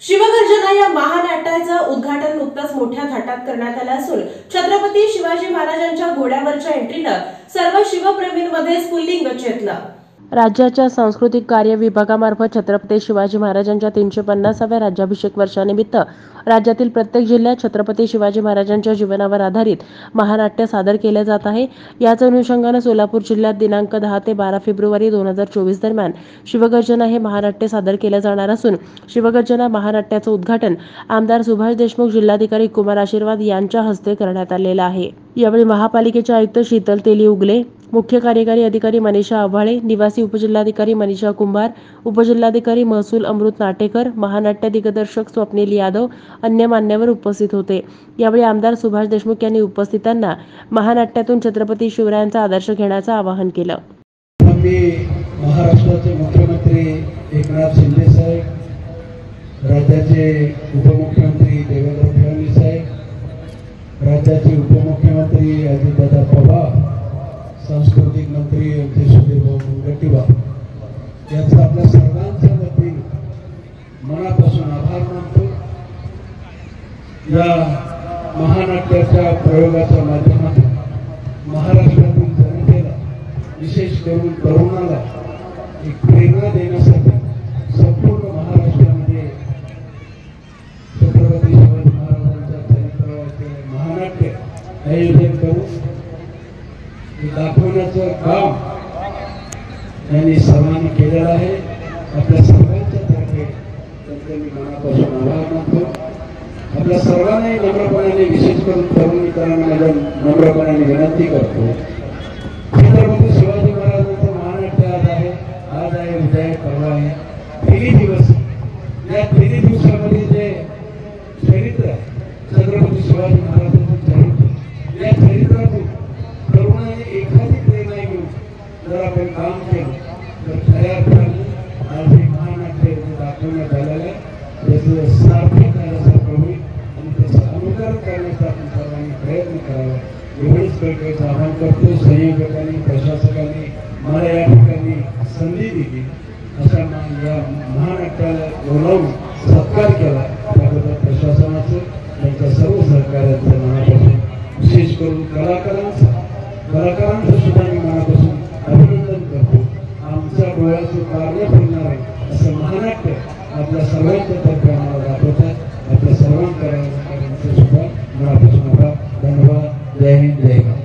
शिवगर्जना या महानाट्याचं उद्घाटन नुकतंच मोठ्या थाटात करण्यात आलं असून छत्रपती शिवाजी महाराजांच्या घोड्यावरच्या एंट्रीनं सर्व शिवप्रेमींमध्ये स्फुल्लिंग चेतलं। राज्याच्या सांस्कृतिक कार्य विभागामार्फत छत्रपती शिवाजी महाराजांच्या 350व्या राज्याभिषेक वर्षानिमित्त राज्यातील प्रत्येक जिल्ह्यात छत्रपती शिवाजी महाराजांच्या जीवनावर आधारित महानाट्य सादर केले जात आहे। याच अनुषंगाने सोलापूर जिल्ह्यात दिनांक 10 ते 12 फेब्रुवारी 2024 दरम्यान शिवगर्जना हे महानाट्य सादर केले जाणार असून शिवगर्जना महानाट्याचं उद्घाटन आमदार सुभाष देशमुख, जिल्हाधिकारी कुमार आशीर्वाद यांच्या हस्ते करण्यात आलेलं आहे। यावेळी महापालिकेचे आयुक्त शीतल तेली उगले, मुख्य कार्यकारी अधिकारी मनीषा आव्हाळे, निवासी उपजिल्हाधिकारी मनीषा कुंभार, उपजिल्हाधिकारी महसूल अमृत नाटेकर, महानाट्य दिग्दर्शक स्वप्नील यादव, अन्य मान्यवर उपस्थित होते। यावेळी आमदार सुभाष देशमुख यांनी उपस्थितांना महानाट्यातून छत्रपती शिवरायांचा आदर्श घेण्याचं आवाहन केलं। महाराष्ट्राचे मुख्यमंत्री एकनाथ शिंदे साहेब, राज्याचे उपमुख्यमंत्री देवेंद्र फडणवीस साहेब, राज्याचे उपमुख्यमंत्री अजितदादा पवार, सांस्कृतिक मंत्री सुधीरभाऊ मुनगंटीवार यांचा आपल्या सर्वांच्या वतीने मनापासून आभार मानतो। या महानाट्याच्या प्रयोगाच्या माध्यमातून महाराष्ट्रातील जनतेला, विशेष करून तरुणाला एक प्रेरणा देण्यासाठी संपूर्ण महाराष्ट्रामध्ये छत्रपती शिवाजी महाराजांच्या चरित्राचे महानाट्य आयोजन करून दाखवण्याचं काम यांनी सर्वांनी केलेलं आहे। आपल्या सर्वांच्या तर्फे त्यांचे मी मनापासून आभार मानतो। आपल्या सर्वांनाही नम्रपणाने, विशेष करून तरुण मित्रांना नम्रपणाने विनंती करतो, छत्रपती शिवाजी महाराजांचं महानाट्य आज आहे, उद्या आहे, परवा आहे, 3 दिवस। या 3 दिवसामध्ये जे चरित्र छत्रपती शिवाजी महाराजांचं चरित्र, या चरित्रातून तरुणाने एखादी प्रेरणा घेऊन जर आपण काम केलं तर खऱ्या अर्थाने आज हे महानाट्य दाखवण्यात आलेलं आहे, त्याचं सार्थक झाल्यासारखं होईल आणि त्याचं अनुकरण करण्याचा आपण सर्वांनी प्रयत्न करावा, एवढेच कळकळीचं आवाहन करतो। संयोजकांनी, प्रशासकांनी मला या ठिकाणी संधी दिली, अशा या महानाट्याला बोलावून सत्कार केला, त्याबद्दल प्रशासनाचं, त्यांच्या सर्व सहकार्यांचं मनापासून, विशेष करून कलाकारांचं सुद्धा मी मनापासून अभिनंदन करतो। आमच्या डोळ्याचं कार्य फिरणार आहे असं महानाट्य आपल्या सर्वांच्या तर्फे आम्हाला दाखवतात। आपल्या सर्वांच्या सुद्धा मनापासून आभार, धन्यवाद। जय हिंद, जय भारत।